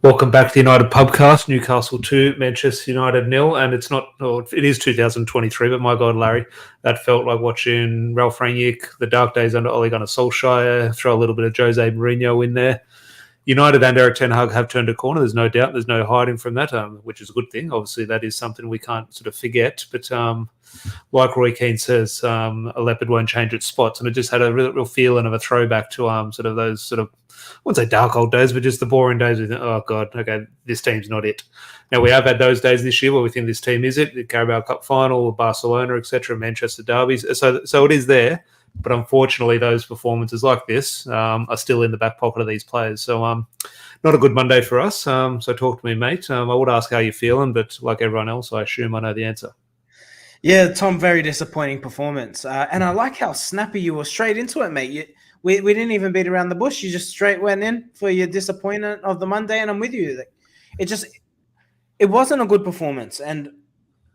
Welcome back to the United Pubcast. Newcastle 2, Manchester United 0. And it's not, well, it is 2023, but my God, Larry, that felt like watching Ralph Rangnick, the dark days under Ole Gunnar Solskjaer, throw a little bit of Jose Mourinho in there. United and Erik ten Hag have turned a corner. There's no doubt. There's no hiding from that, which is a good thing. Obviously, that is something we can't sort of forget. But like Roy Keane says, a leopard won't change its spots. And it just had a real feeling of a throwback to sort of those sort of, I wouldn't say dark old days, but just the boring days. We think, oh, God, okay, this team's not it. Now, we have had those days this year where we think this team is it. The Carabao Cup final, Barcelona, etc., Manchester derbies. So it is there. But unfortunately, those performances like this are still in the back pocket of these players. So not a good Monday for us. So talk to me, mate. I would ask how you're feeling, but like everyone else, I assume I know the answer. Yeah, Tom, very disappointing performance. And I like how snappy you were straight into it, mate. We didn't even beat around the bush. You just straight went in for your disappointment of the Monday, and I'm with you. It wasn't a good performance. And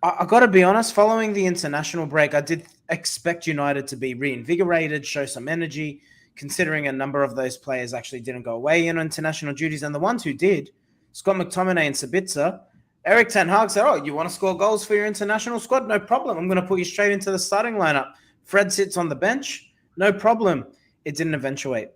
I got to be honest, following the international break, I did expect United to be reinvigorated, show some energy, considering a number of those players actually didn't go away in international duties. And the ones who did, Scott McTominay and Sabitzer, Erik ten Hag said, oh, you want to score goals for your international squad? No problem. I'm going to put you straight into the starting lineup. Fred sits on the bench. No problem. It didn't eventuate.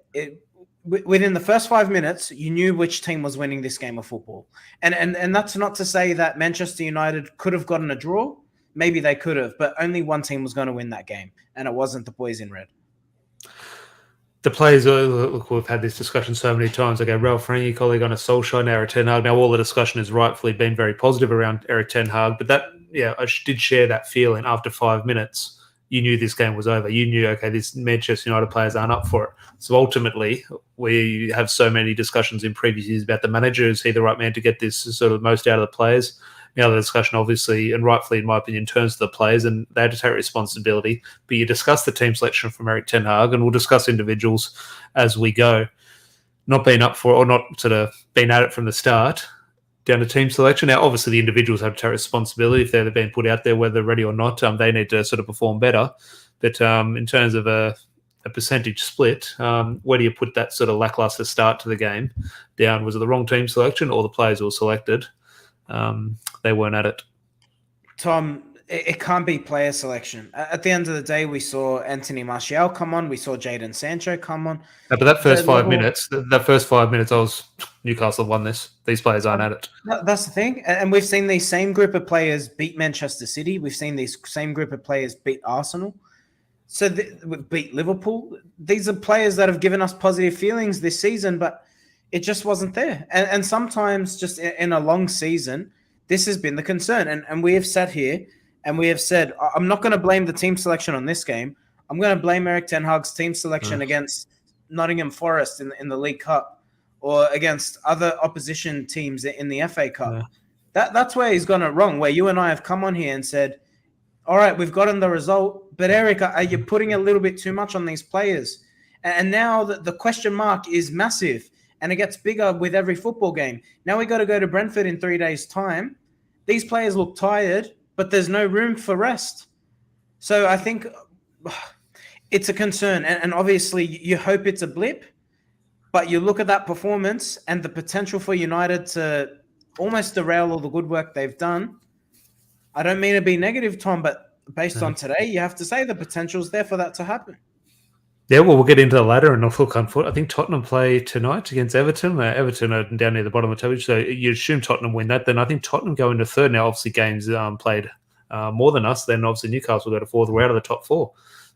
Within the first 5 minutes, you knew which team was winning this game of football. And that's not to say that Manchester United could have gotten a draw. Maybe they could have, but only one team was going to win that game, and it wasn't the boys in red. The players, look, we've had this discussion so many times. Okay, Ralph Rangnick, Ole Gunnar Solskjaer, now Erik ten Hag. Now all the discussion has rightfully been very positive around Erik ten Hag, but that, yeah, I did share that feeling after 5 minutes. You knew this game was over. You knew, okay, this Manchester United players aren't up for it. So ultimately, we have so many discussions in previous years about the manager. Is he the right man to get this sort of most out of the players? Now the discussion, obviously, and rightfully, in my opinion, turns to the players, and they have to take responsibility. But you discuss the team selection from Erik ten Hag, and we'll discuss individuals as we go. Not being up for it, or not sort of being at it from the start, down to team selection. Now, obviously, the individuals have to take responsibility if they're being put out there, whether they're ready or not. They need to sort of perform better. But in terms of a percentage split, where do you put that sort of lackluster start to the game down? Was it the wrong team selection or the players who were selected? They weren't at it. Tom, it can't be player selection. At the end of the day, we saw Anthony Martial come on. We saw Jadon Sancho come on. No, but that first 5 minutes, I was Newcastle won this. These players aren't at it. That's the thing. And we've seen these same group of players beat Manchester City. We've seen these same group of players beat Arsenal. So beat Liverpool. These are players that have given us positive feelings this season, but it just wasn't there. And sometimes just in a long season, this has been the concern. And we have sat here and we have said, I'm not going to blame the team selection on this game. I'm going to blame Erik ten Hag's team selection against Nottingham Forest in the League Cup or against other opposition teams in the FA Cup. Yeah. That's where he's gone it wrong, where you and I have come on here and said, all right, we've gotten the result, but Eric, are you putting a little bit too much on these players? And now the question mark is massive, and it gets bigger with every football game. Now we got to go to Brentford in 3 days' time. These players look tired, but there's no room for rest. So I think it's a concern, and obviously you hope it's a blip, but you look at that performance and the potential for United to almost derail all the good work they've done. I don't mean to be negative, Tom, but based on today, you have to say the potential's there for that to happen. Yeah, well, we'll get into the ladder and I'll look on foot. I think Tottenham play tonight against Everton. Everton are down near the bottom of the table, so you assume Tottenham win that. Then I think Tottenham go into third. Now, obviously, games played more than us. Then obviously Newcastle go to fourth. We're out of the top four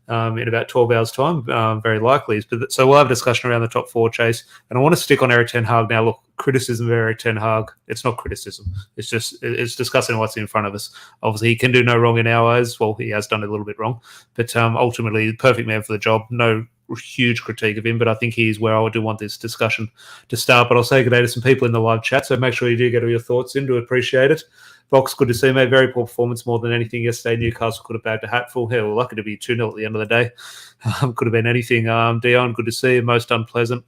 in about 12 hours' time, very likely. So we'll have a discussion around the top four, Chase. And I want to stick on Erik ten Hag now. Look, criticism of Erik ten Hag, it's not criticism. It's discussing what's in front of us. Obviously, he can do no wrong in our eyes. Well, he has done a little bit wrong. But ultimately, perfect man for the job. No huge critique of him, but I think he's where I do want this discussion to start. But I'll say good day to some people in the live chat, so make sure you do get all your thoughts in. Do appreciate it. Vox, good to see you, mate. Very poor performance more than anything yesterday. Newcastle could have bagged a hatful. Hell, we're lucky to be 2-0 at the end of the day. Could have been anything. Dion, good to see you. Most unpleasant.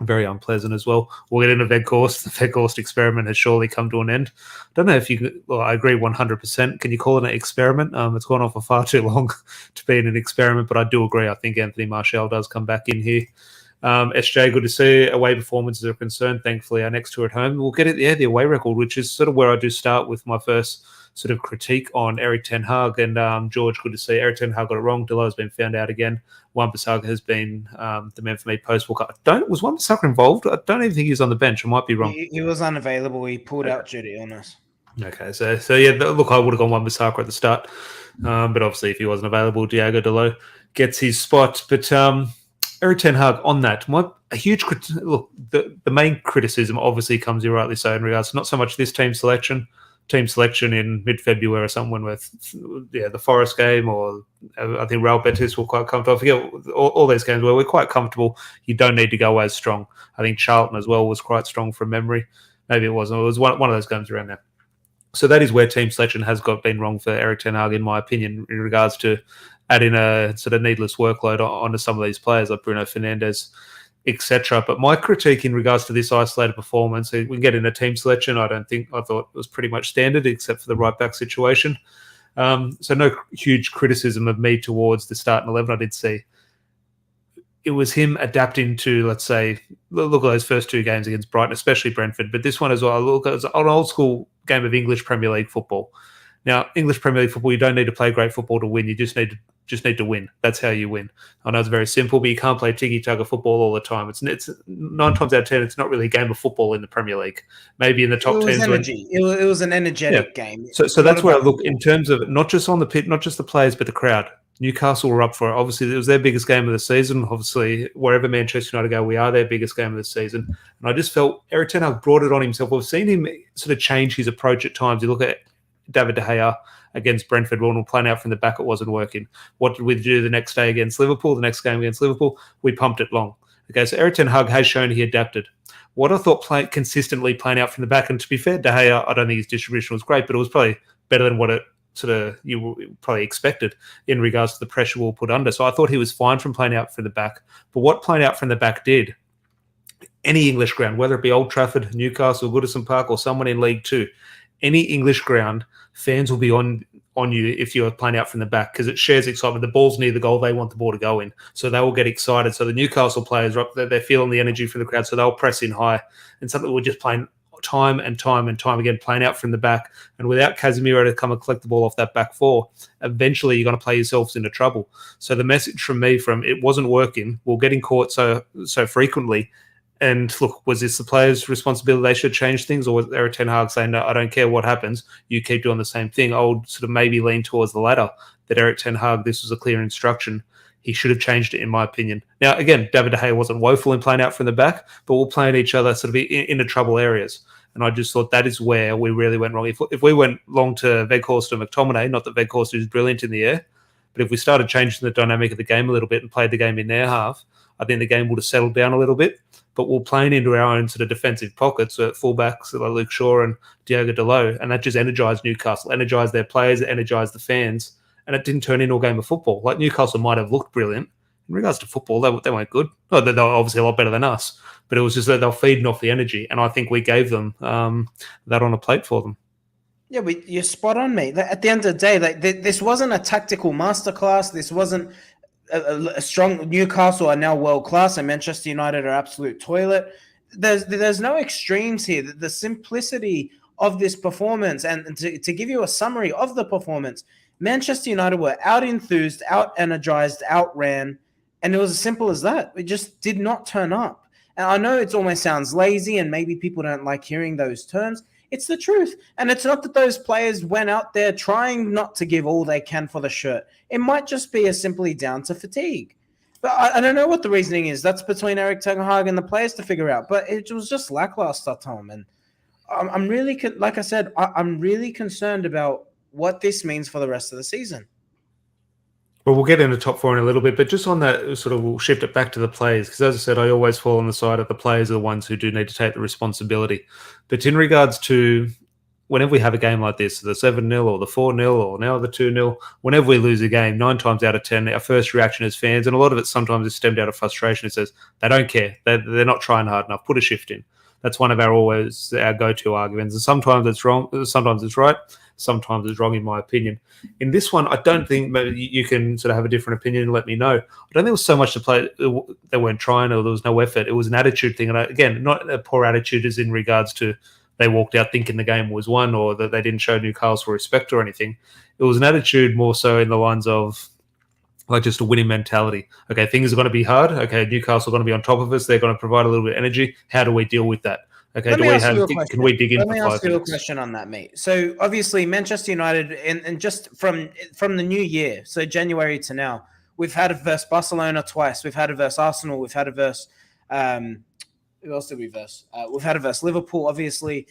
Very unpleasant as well. We'll get into Weghorst. The Weghorst experiment has surely come to an end. I don't know if you... Well, I agree 100%. Can you call it an experiment? It's gone on for far too long to be an experiment, but I do agree. I think Anthony Martial does come back in here. SJ, good to see. Away performances are concerned. Thankfully, our next two at home. We'll get it, the away record, which is sort of where I do start with my first sort of critique on Erik ten Hag. And George, good to see. Erik ten Hag got it wrong. Delo has been found out again. Wan-Bissaka has been the man for me post-World. Was Wan-Bissaka involved? I don't even think he was on the bench. I might be wrong. He was unavailable. He pulled out due to illness. Okay, so yeah, look, I would have gone Wan-Bissaka at the start, but obviously if he wasn't available, Diogo Delo gets his spot. But Erik ten Hag on that, look, the main criticism obviously comes, you rightly so, in regards to not so much this team selection in mid-February or something with the Forest game, or I think Real Betis were quite comfortable. I forget all these games where we're quite comfortable. You don't need to go as strong. I think Charlton as well was quite strong from memory. Maybe it wasn't. It was one of those games around there. So that is where team selection has been wrong for Erik ten Hag, in my opinion, in regards to adding a sort of needless workload onto some of these players like Bruno Fernandes, etc. But my critique in regards to this isolated performance, we can get into team selection. I thought it was pretty much standard, except for the right back situation. So no huge criticism of me towards the starting 11. I did see it was him adapting to, let's say, look at those first two games against Brighton, especially Brentford, but this one as well. Look, it was an old school game of English Premier League football. Now, English Premier League football, you don't need to play great football to win. You just need to win. That's how you win. I know it's very simple, but you can't play tiki-taka football all the time. It's 9 times out of 10, it's not really a game of football in the Premier League. Maybe in the top 10. It was an energetic game. So that's where I look in terms of not just on the pit, not just the players, but the crowd. Newcastle were up for it. Obviously, it was their biggest game of the season. Obviously, wherever Manchester United go, we are their biggest game of the season. And I just felt Erik ten Hag brought it on himself. We've seen him sort of change his approach at times. You look at David De Gea against Brentford, when we're playing out from the back, it wasn't working. What did we do the next day against Liverpool? The next game against Liverpool, we pumped it long. Okay, so Erik ten Hag has shown he adapted. What I thought consistently playing out from the back, and to be fair, De Gea, I don't think his distribution was great, but it was probably better than what it sort of you probably expected in regards to the pressure we'll put under. So I thought he was fine from playing out from the back. But what playing out from the back did, any English ground, whether it be Old Trafford, Newcastle, Goodison Park, or someone in League Two, any English ground, fans will be on you if you're playing out from the back, because it shares excitement. The ball's near the goal, they want the ball to go in, so they will get excited. So the Newcastle players are up there, they're feeling the energy from the crowd, so they'll press in high. And something we're just playing time and time again, playing out from the back, and without Casemiro to come and collect the ball off that back four, eventually you're going to play yourselves into trouble. So the message from me from it wasn't working, we're getting caught so frequently. And look, was this the players' responsibility? They should change things, or was Erik ten Hag saying, no, I don't care what happens, you keep doing the same thing? I would sort of maybe lean towards the latter, that Erik ten Hag, this was a clear instruction. He should have changed it, in my opinion. Now, again, David De Gea wasn't woeful in playing out from the back, but we're playing each other sort of into trouble areas. And I just thought that is where we really went wrong. If we went long to Weghorst and McTominay, not that Weghorst is brilliant in the air, but if we started changing the dynamic of the game a little bit and played the game in their half, I think the game would have settled down a little bit. But we're playing into our own sort of defensive pockets at fullbacks like Luke Shaw and Diogo Delo, and that just energised Newcastle, energised their players, energised the fans, and it didn't turn into a game of football. Like, Newcastle might have looked brilliant. In regards to football, they weren't good. Oh, they're obviously a lot better than us, but it was just that they're feeding off the energy, and I think we gave them that on a plate for them. Yeah, but you're spot on, mate. At the end of the day, this wasn't a tactical masterclass. This wasn't a strong. Newcastle are now world class, and Manchester United are absolute toilet. There's no extremes here. The simplicity of this performance, and to give you a summary of the performance, Manchester United were out enthused, out energized, outran, and it was as simple as that. It just did not turn up. And I know it almost sounds lazy, and maybe people don't like hearing those terms. It's the truth. And it's not that those players went out there trying not to give all they can for the shirt. It might just be as simply down to fatigue. But I don't know what the reasoning is. That's between Erik ten Hag and the players to figure out. But it was just lackluster, Tom. And I'm really, like I said, I'm really concerned about what this means for the rest of the season. Well, we'll get into top four in a little bit, but just on that, sort of, we'll shift it back to the players, because as I said, I always fall on the side of the players are the ones who do need to take the responsibility. But in regards to whenever we have a game like this, the 7-0 or the 4-0 or now the 2-0, whenever we lose a game, 9 times out of 10, our first reaction as fans, and a lot of it sometimes is stemmed out of frustration, it says, they don't care. They're not trying hard enough. Put a shift in. That's one of our go-to arguments. And sometimes it's wrong, sometimes it's right, sometimes it's wrong, in my opinion. In this one, I don't think, maybe you can sort of have a different opinion and let me know. I don't think it was so much to play, they weren't trying or there was no effort. It was an attitude thing. And again, not a poor attitude as in regards to they walked out thinking the game was won or that they didn't show Newcastle respect or anything. It was an attitude more so in the lines of like just a winning mentality. Okay, things are going to be hard. Okay, Newcastle are going to be on top of us. They're going to provide a little bit of energy. How do we deal with that? Okay, can we dig in Let for me 5 ask you a minutes? question on that, mate. So obviously Manchester United, and just from the new year, so January to now, we've had it versus Barcelona twice. We've had it versus Arsenal. We've had it versus who else did we verse? We've had it versus Liverpool, obviously.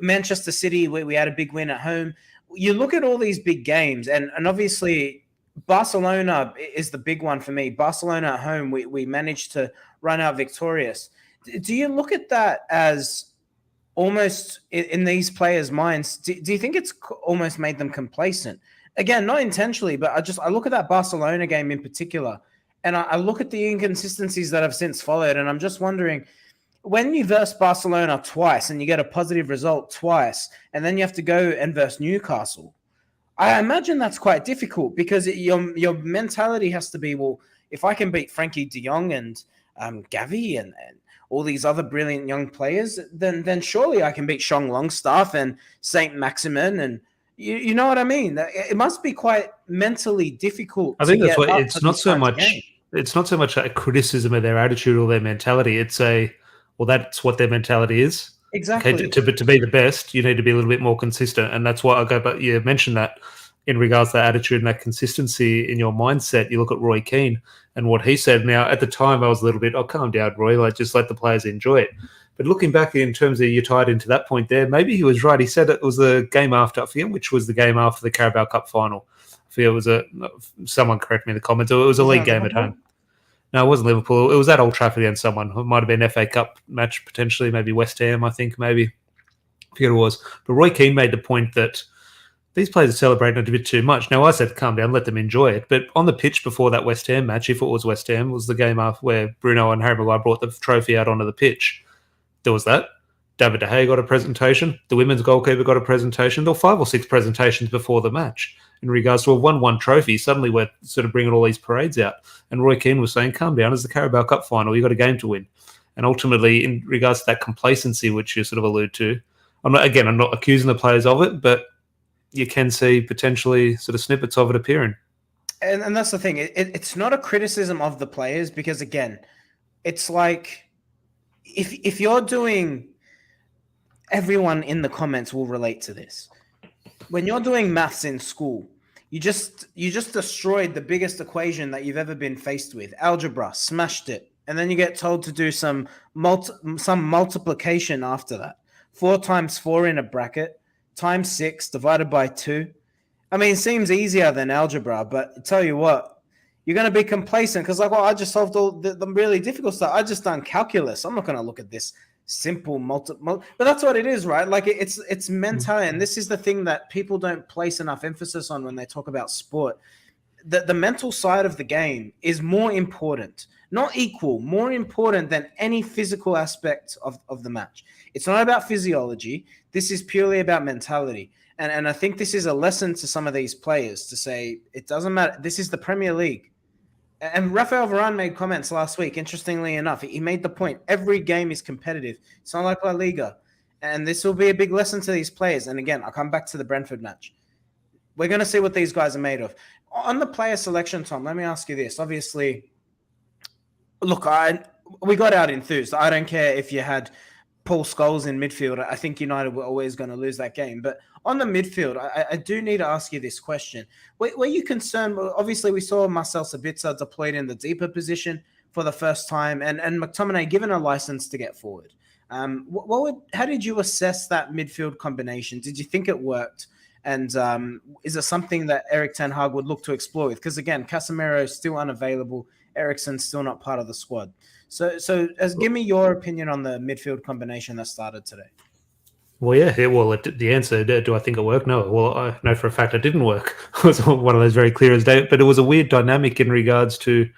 Manchester City, we had a big win at home. You look at all these big games, and obviously Barcelona is the big one for me. Barcelona at home, we managed to run out victorious. Do you look at that as almost in these players' minds? Do you think it's almost made them complacent? Again, not intentionally, but I look at that Barcelona game in particular, and I look at the inconsistencies that have since followed, and I'm just wondering, when you verse Barcelona twice and you get a positive result twice, and then you have to go and verse Newcastle, I imagine that's quite difficult because your mentality has to be, well, if I can beat Frankie de Jong and Gavi and all these other brilliant young players, then surely I can beat Sean Longstaff and Saint Maximin, and you know what I mean. It must be quite mentally difficult. I think that's what it's not so much. It's not so much a criticism of their attitude or their mentality. It's that's what their mentality is. Exactly. Okay, to be the best, you need to be a little bit more consistent, and that's why I go. But you mentioned that in regards to that attitude and that consistency in your mindset. You look at Roy Keane and what he said. Now, at the time, I was a little bit, calm down, Roy. Like, just let the players enjoy it. But looking back in terms of you tied into that point there, maybe he was right. He said it was the game after, I forget which was the game after the Carabao Cup final. I forget it was someone correct me in the comments. It was a league game at home. No, it wasn't Liverpool. It was at Old Trafford against someone. It might have been an FA Cup match, potentially, maybe West Ham, I think, maybe. I forget what it was. But Roy Keane made the point that these players are celebrating a bit too much. Now, I said, calm down, let them enjoy it. But on the pitch before that West Ham match, if it was West Ham, was the game after where Bruno and Harry Maguire brought the trophy out onto the pitch. There was that. David De Gea got a presentation. The women's goalkeeper got a presentation. There were 5 or 6 presentations before the match in regards to a 1-1 trophy. Suddenly we're sort of bringing all these parades out. And Roy Keane was saying, calm down, it's the Carabao Cup final. You've got a game to win. And ultimately, in regards to that complacency, which you sort of allude to, I'm not accusing the players of it, but you can see potentially sort of snippets of it appearing. And that's the thing. It's not a criticism of the players because, again, it's like if you're doing... Everyone in the comments will relate to this. When you're doing maths in school, you just destroyed the biggest equation that you've ever been faced with. Algebra, smashed it. And then you get told to do some multiplication after that. 4 times 4 in a bracket, times 6 divided by 2. I mean, it seems easier than algebra, but I tell you what, you're going to be complacent because, I just solved all the really difficult stuff. I just done calculus. I'm not going to look at this simple but that's what it is, right? Like it's mental, and this is the thing that people don't place enough emphasis on when they talk about sport. The mental side of the game is more important, not equal, more important than any physical aspect of the match. It's not about physiology. This is purely about mentality. And I think this is a lesson to some of these players to say, it doesn't matter. This is the Premier League. And Rafael Varane made comments last week, interestingly enough. He made the point, every game is competitive. It's not like La Liga. And this will be a big lesson to these players. And again, I'll come back to the Brentford match. We're going to see what these guys are made of. On the player selection, Tom, let me ask you this. Obviously, look, we got out enthused. I don't care if you had Paul Scholes in midfield. I think United were always going to lose that game. But on the midfield, I do need to ask you this question. Were you concerned? Obviously, we saw Marcel Sabitzer deployed in the deeper position for the first time and McTominay given a license to get forward. How did you assess that midfield combination? Did you think it worked? And is it something that Erik ten Hag would look to explore with? Because, again, Casemiro is still unavailable. Eriksen's still not part of the squad. So give me your opinion on the midfield combination that started today. Well, yeah. The answer, do I think it worked? No. Well, I know for a fact it didn't work. It was one of those very clear as day. But it was a weird dynamic in regards to,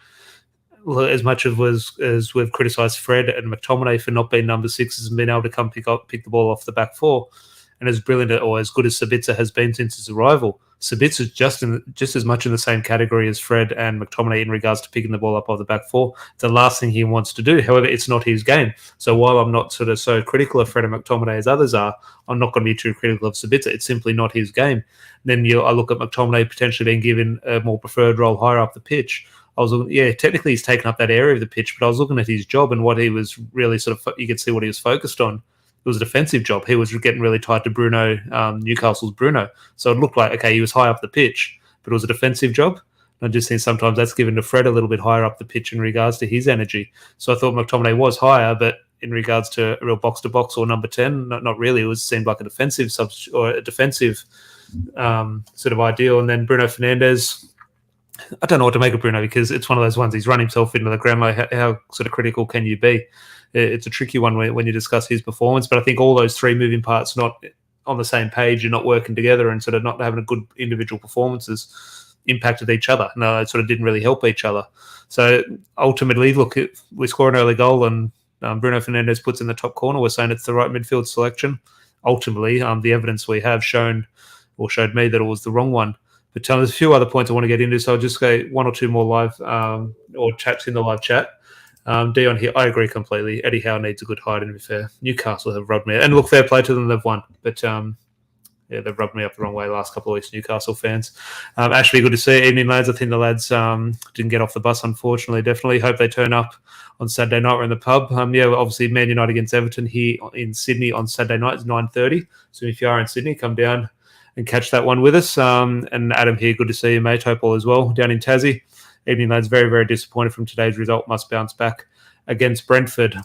as much as we've criticised Fred and McTominay for not being number sixes and being able to come pick the ball off the back four, and as brilliant or as good as Sabitzer has been since his arrival, Sabitzer's just as much in the same category as Fred and McTominay in regards to picking the ball up off the back four. It's the last thing he wants to do. However, it's not his game. So while I'm not sort of so critical of Fred and McTominay as others are, I'm not going to be too critical of Sabitzer. It's simply not his game. Then I look at McTominay potentially being given a more preferred role higher up the pitch. I was looking, technically he's taken up that area of the pitch, but I was looking at his job and what he was really you could see what he was focused on. It was a defensive job. He was getting really tight to Bruno, Newcastle's Bruno. So it looked like, okay, he was high up the pitch, but it was a defensive job. And I just think sometimes that's given to Fred a little bit higher up the pitch in regards to his energy. So I thought McTominay was higher, but in regards to a real box-to-box or number 10, not really. It seemed like a defensive sort of ideal. And then Bruno Fernandes, I don't know what to make of Bruno because it's one of those ones. He's run himself into the ground. How sort of critical can you be? It's a tricky one when you discuss his performance. But I think all those three moving parts not on the same page and not working together and sort of not having a good individual performances impacted each other. No, it sort of didn't really help each other. So ultimately, look, we score an early goal and Bruno Fernandes puts in the top corner. We're saying it's the right midfield selection. Ultimately, the evidence we have showed me that it was the wrong one. But there's a few other points I want to get into, so I'll just go one or two more live or chats in the live chat. Dion here, I agree completely. Eddie Howe needs a good hide, and to be fair, Newcastle have rubbed me. And look, fair play to them, they've won. But they've rubbed me up the wrong way the last couple of weeks, Newcastle fans. Ashby, good to see you. Evening, lads. I think the lads didn't get off the bus, unfortunately. Definitely hope they turn up on Saturday night. We're in the pub. Obviously, Man Utd against Everton here in Sydney on Saturday night is 9:30. So if you are in Sydney, come down and catch that one with us. And Adam here, good to see you, mate. Hope all is well down in Tassie. Evening, lads. Very, very disappointed from today's result. Must bounce back against Brentford.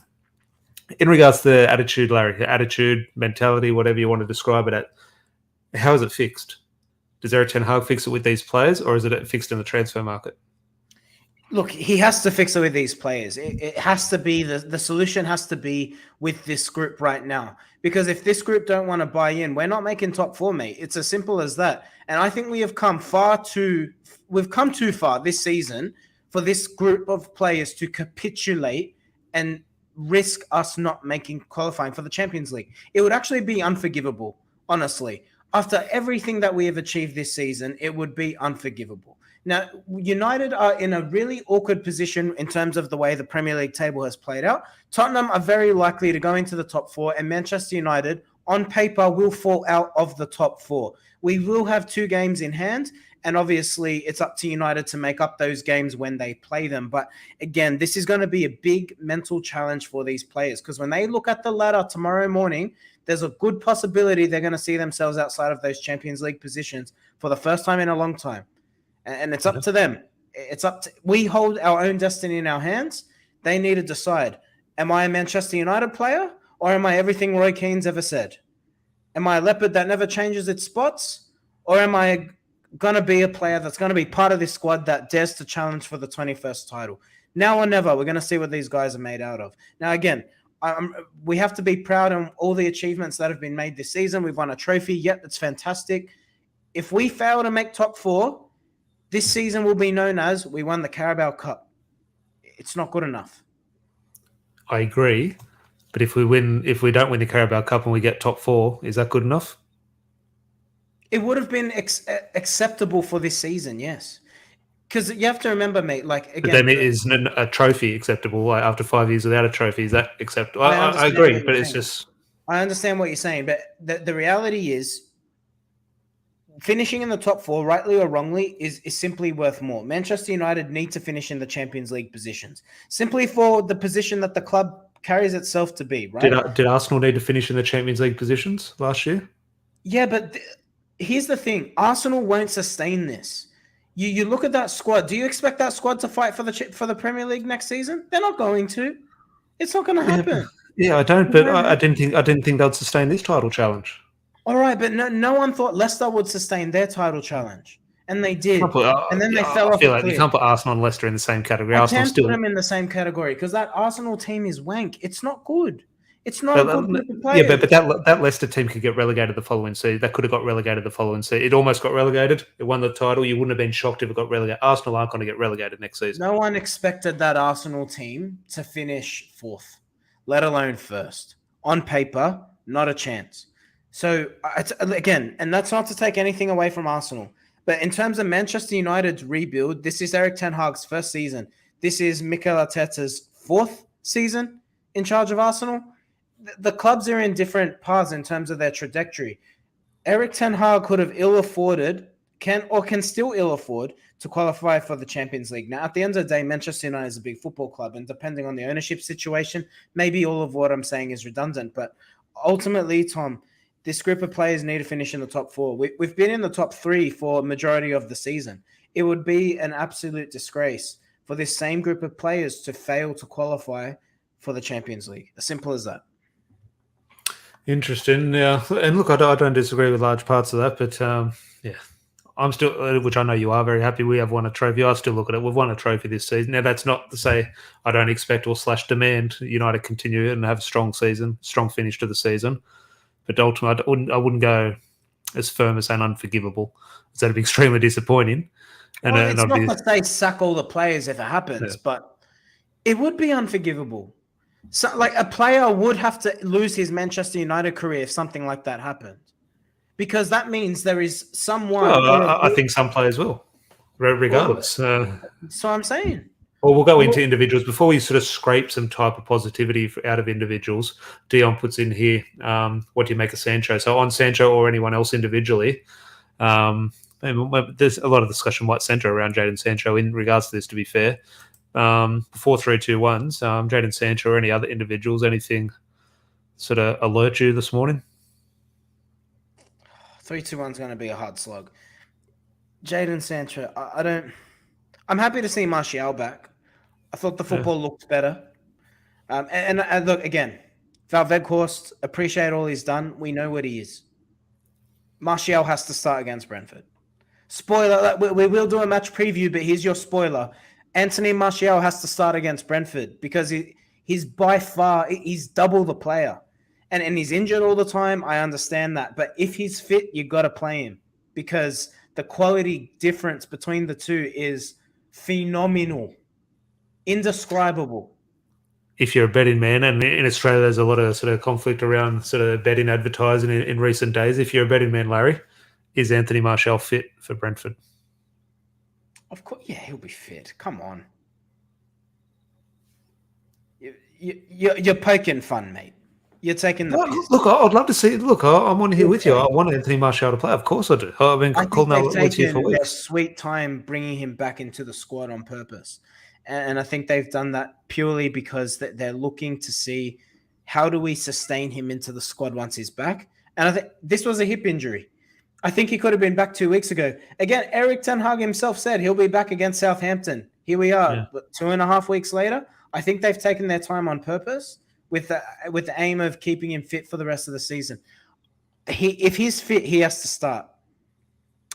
In regards to attitude, Larry, attitude, mentality, whatever you want to describe it at, how is it fixed? Does Erik ten Hag fix it with these players, or is it fixed in the transfer market? Look, he has to fix it with these players. It has to be the solution has to be with this group right now. Because if this group don't want to buy in, we're not making top four, mate. It's as simple as that. And I think we've come too far this season for this group of players to capitulate and risk us not qualifying for the Champions League. It would actually be unforgivable, honestly. After everything that we have achieved this season, it would be unforgivable. Now, United are in a really awkward position in terms of the way the Premier League table has played out. Tottenham are very likely to go into the top four, and Manchester United, on paper, will fall out of the top four. We will have 2 games in hand, and obviously it's up to United to make up those games when they play them. But again, this is going to be a big mental challenge for these players because when they look at the ladder tomorrow morning, there's a good possibility they're going to see themselves outside of those Champions League positions for the first time in a long time. And it's up to them. We hold our own destiny in our hands. They need to decide, am I a Manchester United player or am I everything Roy Keane's ever said? Am I a leopard that never changes its spots, or am I going to be a player that's going to be part of this squad that dares to challenge for the 21st title? Now or never, we're going to see what these guys are made out of. Now, again, we have to be proud of all the achievements that have been made this season. We've won a trophy. Yep, that's fantastic. If we fail to make top four, this season will be known as we won the Carabao Cup. It's not good enough. I agree. But if we don't win the Carabao Cup and we get top four, is that good enough? It would have been acceptable for this season, yes. Because you have to remember, mate, like, again... But then is a trophy acceptable? Like after 5 years without a trophy, is that acceptable? I agree, but it's just... I understand what you're saying, but the reality is finishing in the top four, rightly or wrongly, is simply worth more. Manchester United need to finish in the Champions League positions, simply for the position that the club carries itself to be, right? Did Arsenal need to finish in the Champions League positions last year? Yeah, but here's the thing. Arsenal won't sustain this. You look at that squad. Do you expect that squad to fight for the Premier League next season? They're not going to. It's not going to happen. Yeah, I don't. But I didn't think they'd sustain this title challenge. All right, but no one thought Leicester would sustain their title challenge, and they did. And then they fell off. I feel like you can't put Arsenal and Leicester in the same category. I can't put them in the same category because that Arsenal team is wank. It's not good. It's not a good group of players. Yeah, but that Leicester team could get relegated the following season. That could have got relegated the following season. It almost got relegated. It won the title. You wouldn't have been shocked if it got relegated. Arsenal aren't going to get relegated next season. No one expected that Arsenal team to finish fourth, let alone first. On paper, not a chance. So, again, and that's not to take anything away from Arsenal, but in terms of Manchester United's rebuild, this is Erik ten Hag's first season. This is Mikel Arteta's fourth season in charge of Arsenal. The clubs are in different paths in terms of their trajectory. Erik ten Hag could have can still ill afford to qualify for the Champions League. Now, at the end of the day, Manchester United is a big football club, and depending on the ownership situation, maybe all of what I'm saying is redundant. But ultimately, Tom, this group of players need to finish in the top four. We've been in the top three for a majority of the season. It would be an absolute disgrace for this same group of players to fail to qualify for the Champions League. As simple as that. Interesting, yeah. And look, I don't disagree with large parts of that, but yeah, I'm still, which I know you are very happy we have won a trophy. I still look at it. We've won a trophy this season. Now, that's not to say I don't expect or / demand United continue and have a strong season, strong finish to the season. But ultimately, I wouldn't go as firm as saying unforgivable. That'd be extremely disappointing. And well, it's not to say sack all the players if it happens, but it would be unforgivable. So, like, a player would have to lose his Manchester United career if something like that happened, because that means there is someone. Well, I think some players will, regardless. Well, so I'm saying. Well, we'll go into individuals before we sort of scrape some type of positivity out of individuals. Dion puts in here, what do you make of Sancho? So on Sancho or anyone else individually, there's a lot of discussion what centre around Jadon Sancho in regards to this, to be fair. 4-3-2-1s, Jadon Sancho or any other individuals, anything sort of alert you this morning? 3-2-1 is going to be a hard slog. Jadon Sancho, I'm happy to see Martial back. I thought the football looked better. And look, again, Val Veghorst, appreciate all he's done. We know what he is. Martial has to start against Brentford. Spoiler, we will do a match preview, but here's your spoiler. Anthony Martial has to start against Brentford because he's by far, he's double the player. And he's injured all the time. I understand that. But if he's fit, you got to play him because the quality difference between the two is phenomenal, indescribable. If you're a betting man, and in Australia there's a lot of sort of conflict around sort of betting advertising in recent days. If you're a betting man, Larry, is Anthony Martial fit for Brentford? Of course, yeah, he'll be fit. Come on. You're poking fun, mate. You're taking the piss. Look, I'd love to see. Look, I'm on here with you. I want Anthony Martial to play. Of course I do. I've been calling out with you for weeks. Their sweet time bringing him back into the squad on purpose. And I think they've done that purely because they're looking to see how do we sustain him into the squad once he's back. And I think this was a hip injury. I think he could have been back 2 weeks ago. Again, Erik ten Hag himself said he'll be back against Southampton. Here we are, 2.5 weeks later. I think they've taken their time on purpose with the aim of keeping him fit for the rest of the season. If he's fit, he has to start.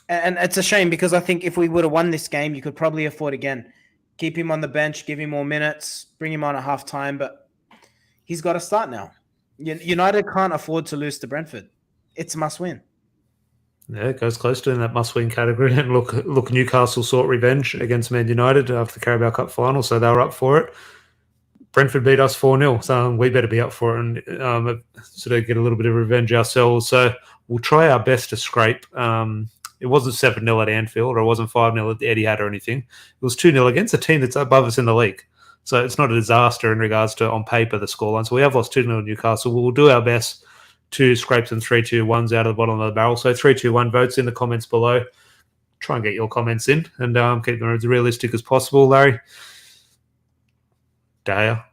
And it's a shame because I think if we would have won this game, you could probably afford again. Keep him on the bench, give him more minutes, bring him on at halftime, but he's got to start now. United can't afford to lose to Brentford. It's a must-win. Yeah, it goes close to in that must-win category. And look, Newcastle sought revenge against Man United after the Carabao Cup final, so they were up for it. Brentford beat us 4-0, so we better be up for it and sort of get a little bit of revenge ourselves. So we'll try our best to scrape. It wasn't 7-0 at Anfield, or it wasn't 5-0 at the Etihad or anything. It was 2-0 against a team that's above us in the league. So it's not a disaster in regards to, on paper, the scoreline. So we have lost 2-0 to Newcastle. We'll do our best to scrape some 3-2-1s out of the bottom of the barrel. So 3-2-1 votes in the comments below. Try and get your comments in and keep them as realistic as possible, Larry. Daya.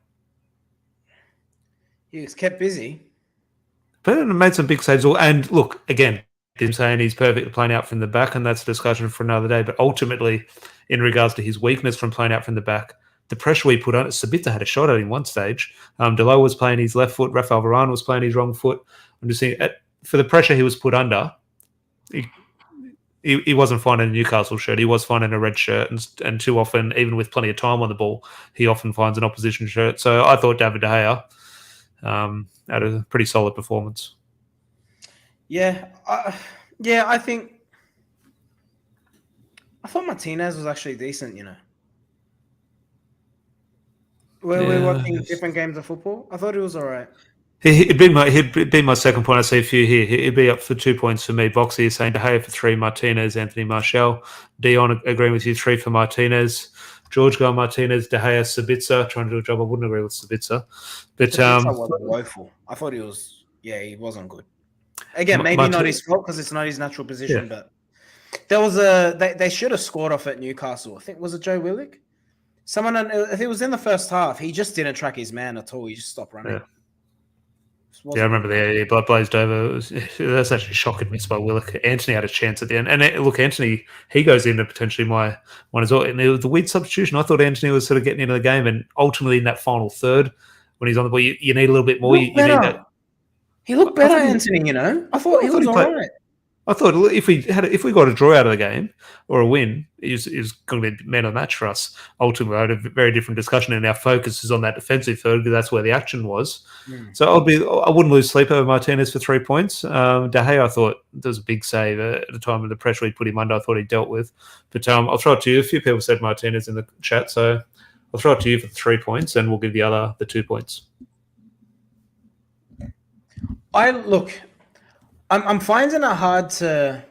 He was kept busy. But made some big saves. And look, again, him saying he's perfect playing out from the back, and that's a discussion for another day. But ultimately, in regards to his weakness from playing out from the back, the pressure we put on it, Sabitzer had a shot at him one stage. Delo was playing his left foot. Rafael Varane was playing his wrong foot. I'm just saying, for the pressure he was put under, he wasn't finding a Newcastle shirt. He was finding a red shirt. And too often, even with plenty of time on the ball, he often finds an opposition shirt. So I thought David De Gea had a pretty solid performance. Yeah, I thought Martinez was actually decent. We're watching different games of football. I thought it was all right. He'd be my second point. I see a few here. He'd be up for 2 points for me. Boxy is saying De Gea for 3, Martinez, Anthony Martial. Dion agreeing with you, 3 for Martinez. George going Martinez, De Gea, Sabitzer trying to do a job. I wouldn't agree with Sabitzer, but Sabitzer was woeful. I thought he wasn't good. Again, maybe not his fault because it's not his natural position. Yeah. But there was they should have scored off at Newcastle. I think was it Joe Willock? Someone, if it was in the first half, he just didn't track his man at all. He just stopped running. Yeah, I remember the blood blazed over. That's actually shocking miss by Willock. Anthony had a chance at the end. And look, Anthony, he goes into potentially my one as well. And it was the weird substitution. I thought Anthony was sort of getting into the game. And ultimately in that final third, when he's on the ball, you need a little bit more. You need that. He looked better, Anthony, I thought he was all right. I thought if we got a draw out of the game or a win, it was going to be man of the match for us. Ultimately, I had a very different discussion, and our focus is on that defensive third because that's where the action was. So I wouldn't lose sleep over Martinez for 3 points. De Gea, I thought there was a big save at the time of the pressure we put him under. I thought he dealt with, but I'll throw it to you. A few people said Martinez in the chat, so I'll throw it to you for 3 points, and we'll give the 2 points. I'm finding it hard to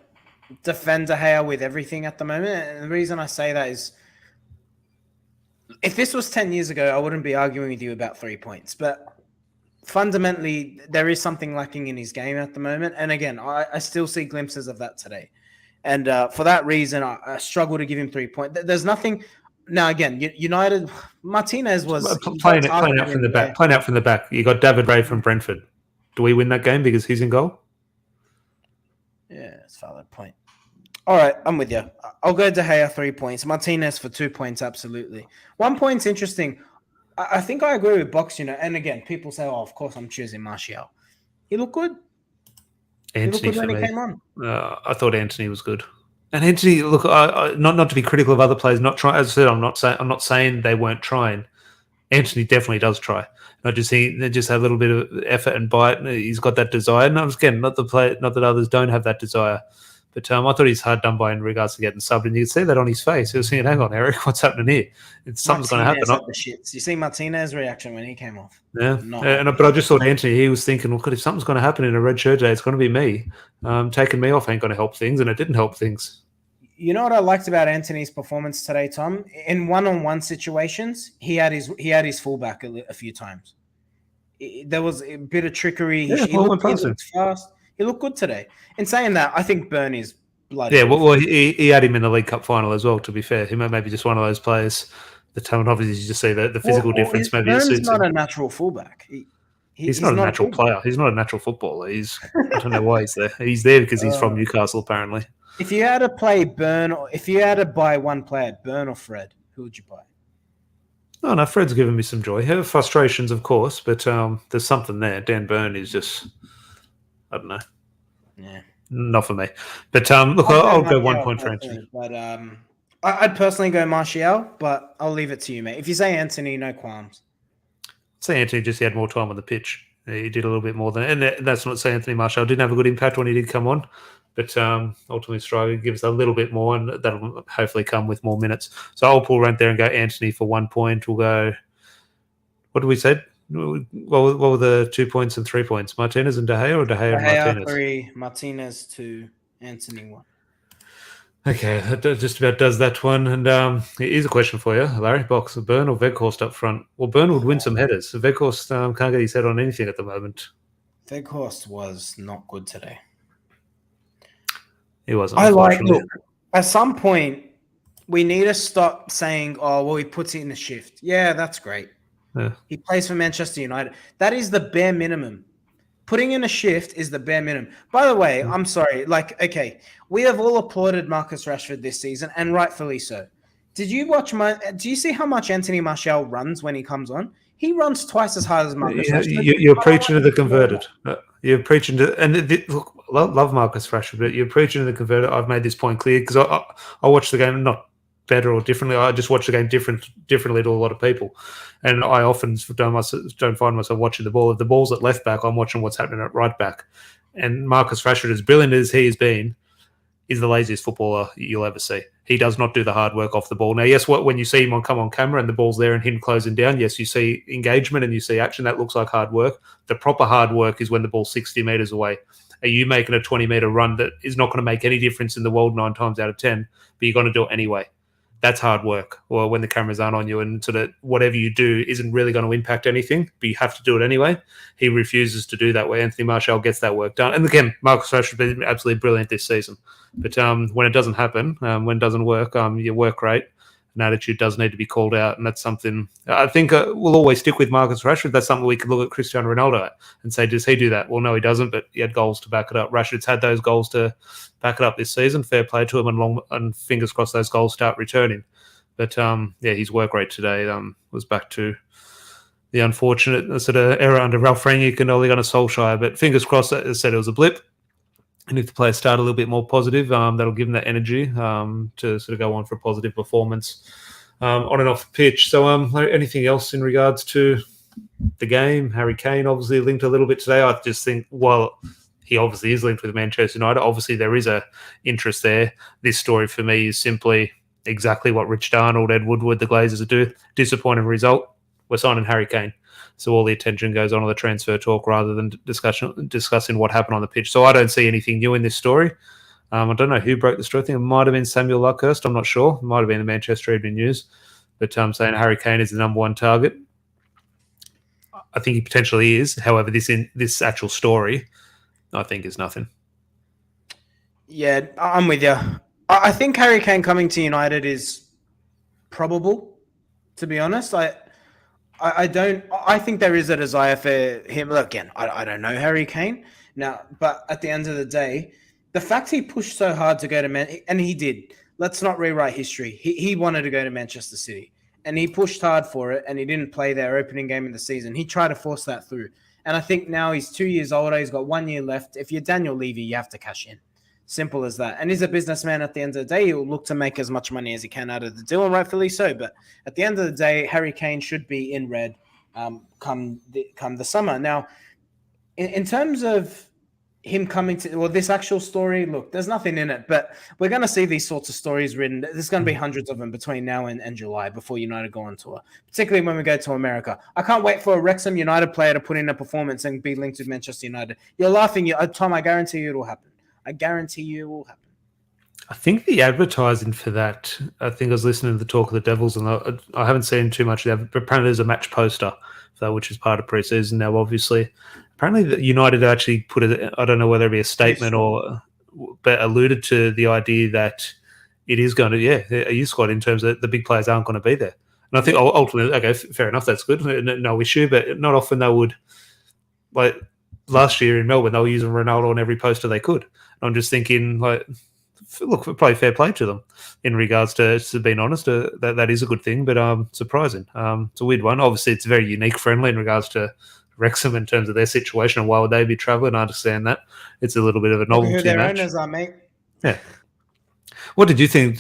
defend De Gea with everything at the moment. And the reason I say that is if this was 10 years ago, I wouldn't be arguing with you about 3 points. But fundamentally, there is something lacking in his game at the moment. And again, I still see glimpses of that today. And for that reason, I struggle to give him 3 points. There's nothing. Now, again, United, Martinez was playing out from the back. Playing out from the back. You got David Ray from Brentford. Do we win that game because he's in goal? Yeah, it's a valid point. All right, I'm with you. I'll go De Gea 3 points. Martinez for 2 points, absolutely. 1 point's interesting. I think I agree with Box, And again, people say, "Oh, of course, I'm choosing Martial." He looked good. Anthony when he came on. I thought Anthony was good. And Anthony, look, not to be critical of other players, not trying. As I said, I'm not saying they weren't trying. Anthony definitely does try. I just see they just have a little bit of effort and bite. He's got that desire. And again, not that others don't have that desire, but I thought he's hard done by in regards to getting subbed, and you could see that on his face. He was saying, "Hang on, Eric, what's happening here? Something's going to happen." The shits. You see Martinez's reaction when he came off. Yeah, but I just thought Anthony. He was thinking, "Look, if something's going to happen in a red shirt day, it's going to be me. Taking me off ain't going to help things," and it didn't help things. You know what I liked about Anthony's performance today, Tom? In one-on-one situations, he had his fullback a few times. There was a bit of trickery. Yeah, he looked fast. He looked good today. In saying that, I think Burn is bloody. Yeah, well, he had him in the League Cup final as well. To be fair, he may be just one of those players. The talent, obviously, you just see the physical difference. Maybe Burn's not a natural fullback. He's not a natural player. He's not a natural footballer. I don't know why he's there. He's there because he's from Newcastle, apparently. If you had to play Burn, or if you had to buy one player, Burn or Fred, who would you buy? Oh, no, Fred's given me some joy. Frustrations, of course, but there's something there. Dan Burn is just, I don't know. Yeah. Not for me. But look, I'll go 1 point for Anthony. But I'd personally go Martial, but I'll leave it to you, mate. If you say Anthony, no qualms. I'd say Anthony just had more time on the pitch. He did a little bit more than, and that's not to say Anthony Martial didn't have a good impact when he did come on. But ultimately, Striker gives a little bit more, and that'll hopefully come with more minutes. So I'll pull right there and go Anthony for 1 point. We'll go, what did we say? What were the 2 points and 3 points? Martinez and De Gea, or De Gea and Martinez? 3, Martinez 2, Anthony 1. Okay, that just about does that one. And here's a question for you, Larry. Box, Burn or Weghorst up front? Well, Burn would win some headers. Weghorst can't get his head on anything at the moment. Weghorst was not good today. He wasn't. Look, at some point, we need to stop saying, "Oh, well, he puts it in a shift." Yeah, that's great. Yeah. He plays for Manchester United. That is the bare minimum. Putting in a shift is the bare minimum. By the way, I'm sorry. Okay, we have all applauded Marcus Rashford this season, and rightfully so. Did you watch do you see how much Anthony Martial runs when he comes on? He runs twice as hard as Marcus Rashford. You're preaching to the converted. You're preaching to, and look, love Marcus Rashford, but you're preaching to the converted. I've made this point clear because I watched the game, not better or differently. I just watch the game differently to a lot of people, and I often don't find myself watching the ball. If the ball's at left back, I'm watching what's happening at right back. And Marcus Rashford, as brilliant as he has been, is the laziest footballer you'll ever see. He does not do the hard work off the ball. Now, yes, when you see him come on camera and the ball's there and him closing down, yes, you see engagement and you see action. That looks like hard work. The proper hard work is when the ball's 60 metres away. Are you making a 20-metre run that is not going to make any difference in the world 9 times out of 10, but you're going to do it anyway? That's hard work. Or when the cameras aren't on you and sort of whatever you do isn't really going to impact anything, but you have to do it anyway. He refuses to do that way. Anthony Martial gets that work done. And again, Marcus Rashford has been absolutely brilliant this season. But when it doesn't happen, when it doesn't work, your work rate and attitude does need to be called out. And that's something I think we'll always stick with Marcus Rashford. That's something we could look at Cristiano Ronaldo at and say, does he do that? Well, no, he doesn't, but he had goals to back it up. Rashford's had those goals to back it up this season. Fair play to him, and fingers crossed those goals start returning. But his work rate today was back to the unfortunate sort of error under Ralph Rangnick and Ole Gunnar Solskjaer. But fingers crossed, as I said, it was a blip. And if the players start a little bit more positive, that'll give them that energy to sort of go on for a positive performance on and off the pitch. So anything else in regards to the game? Harry Kane obviously linked a little bit today. I just think, well, he obviously is linked with Manchester United. Obviously, there is a interest there. This story for me is simply exactly what Rich Darnold, Ed Woodward, the Glazers do. Disappointing result. We're signing Harry Kane. So all the attention goes on the transfer talk rather than discussing what happened on the pitch. So I don't see anything new in this story. I don't know who broke the story. I think it might have been Samuel Luckhurst. I'm not sure. It might have been the Manchester Evening News. But saying Harry Kane is the number one target. I think he potentially is. However, this actual story, I think, is nothing. Yeah, I'm with you. I think Harry Kane coming to United is probable, to be honest. I think there is a desire for him. Look, again, I don't know Harry Kane now, but at the end of the day, the fact he pushed so hard to go to Man, and he did. Let's not rewrite history. He wanted to go to Manchester City, and he pushed hard for it, and he didn't play their opening game in the season. He tried to force that through, and I think now he's 2 years older. He's got 1 year left. If you're Daniel Levy, you have to cash in. Simple as that. And he's a businessman at the end of the day. He'll look to make as much money as he can out of the deal, and rightfully so. But at the end of the day, Harry Kane should be in red come the summer. Now, in terms of him coming to this actual story, look, there's nothing in it, but we're going to see these sorts of stories written. There's going to be hundreds of them between now and July before United go on tour, particularly when we go to America. I can't wait for a Wrexham United player to put in a performance and be linked with Manchester United. You're laughing, Tom. I guarantee you it will happen. I guarantee you it will happen. I think the advertising for that, I think I was listening to the Talk of the Devils, and I haven't seen too much of that, but apparently there's a match poster for that, which is part of pre-season now, obviously. Apparently the United actually put it, I don't know whether it be a statement or, but alluded to the idea that it is going to, a youth squad in terms of the big players aren't going to be there. And I think ultimately, okay, fair enough, that's good, no issue, but not often they would, like last year in Melbourne, they were using Ronaldo on every poster they could. And I'm just thinking, like, look, probably fair play to them in regards to being honest. That is a good thing, but surprising. It's a weird one. Obviously, it's very unique friendly in regards to Wrexham in terms of their situation and why would they be travelling. I understand that. It's a little bit of a novelty who their match. owners are, mate. Yeah. What did you think?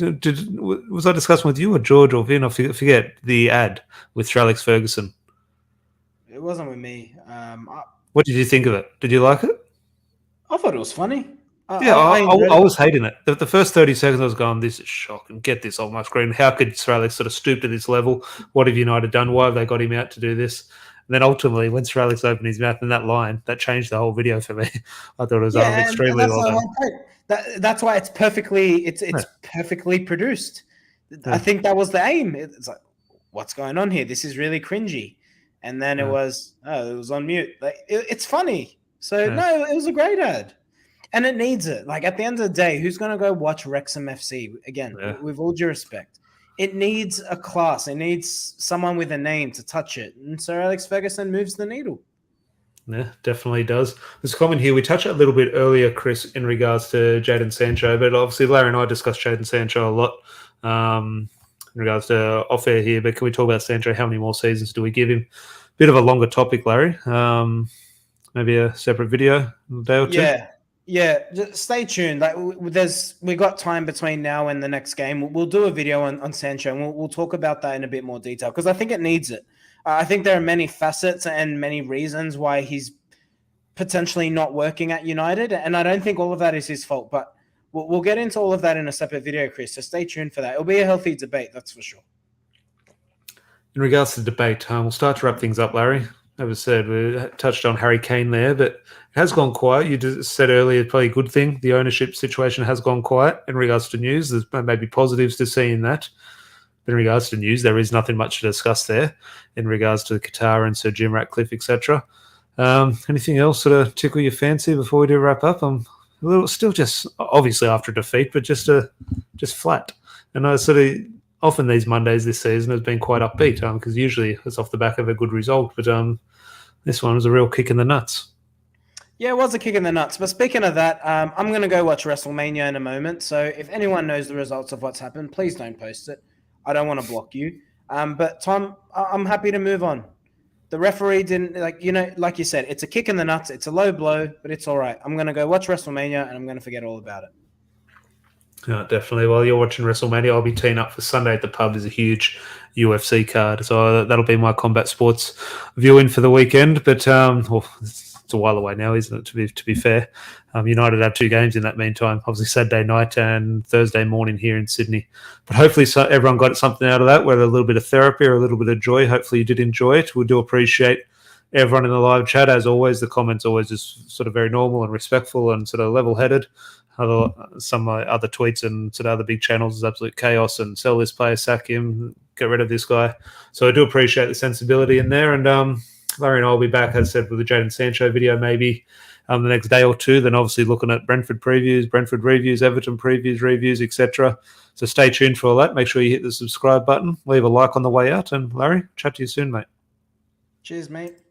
Was I discussing with you or George or Vin? I forget the ad with Sir Alex Ferguson. It wasn't with me. What did you think of it? Did you like it? I thought it was funny. I was hating it. The first 30 seconds I was going, this is shocking. Get this off my screen. How could Sir Alex sort of stoop to this level? What have United done? Why have they got him out to do this? And then ultimately, when Sir Alex opened his mouth in that line, that changed the whole video for me. I thought it was extremely well done. That's why it's perfectly perfectly produced. Yeah. I think that was the aim. It's like, what's going on here? This is really cringy. And then it was on mute. Like it's funny. So no, it was a great ad. And it needs it. Like at the end of the day, who's going to go watch Wrexham FC? Again, with all due respect, it needs a class. It needs someone with a name to touch it. And Sir Alex Ferguson moves the needle. Yeah, definitely does. There's a comment here. We touched a little bit earlier, Chris, in regards to Jadon Sancho, but obviously Larry and I discussed Jadon Sancho a lot in regards to off-air here. But can we talk about Sancho? How many more seasons do we give him? Bit of a longer topic, Larry. Maybe a separate video, a day or two. Yeah. Yeah, just stay tuned. Like we got time between now and the next game. We'll do a video on Sancho, and we'll talk about that in a bit more detail because I think it needs it. I think there are many facets and many reasons why he's potentially not working at United, and I don't think all of that is his fault. But we'll get into all of that in a separate video, Chris. So stay tuned for that. It'll be a healthy debate, that's for sure. In regards to the debate, we'll start to wrap things up, Larry. As I said, we touched on Harry Kane there, but it has gone quiet. You just said earlier, probably a good thing. The ownership situation has gone quiet in regards to news. There's maybe positives to see in that. But in regards to news, there is nothing much to discuss there in regards to Qatar and Sir Jim Ratcliffe, etc. Anything else sort of tickle your fancy before we do wrap up? I'm a little still just obviously after a defeat, but just flat. And I sort of often these Mondays this season has been quite upbeat because usually it's off the back of a good result, but this one was a real kick in the nuts. Yeah, it was a kick in the nuts. But speaking of that, I'm going to go watch WrestleMania in a moment. So if anyone knows the results of what's happened, please don't post it. I don't want to block you. But Tom, I'm happy to move on. The referee didn't, like you said, it's a kick in the nuts. It's a low blow, but it's all right. I'm going to go watch WrestleMania and I'm going to forget all about it. Yeah, definitely. While you're watching WrestleMania, I'll be teeing up for Sunday at the pub. There's a huge UFC card, so that'll be my combat sports viewing for the weekend. But it's a while away now, isn't it? To be fair, United have 2 games in that meantime. Obviously, Saturday night and Thursday morning here in Sydney. But hopefully, everyone got something out of that, whether a little bit of therapy or a little bit of joy. Hopefully, you did enjoy it. We do appreciate everyone in the live chat. As always, the comments always just sort of very normal and respectful and sort of level-headed. Some of my other tweets and sort of other big channels is absolute chaos and sell this player, sack him, get rid of this guy. So I do appreciate the sensibility in there. And Larry and I will be back, as I said, with the Jadon Sancho video maybe the next day or two. Then obviously looking at Brentford previews, Brentford reviews, Everton previews, reviews, etc. So stay tuned for all that. Make sure you hit the subscribe button, leave a like on the way out. And Larry, chat to you soon, mate. Cheers, mate.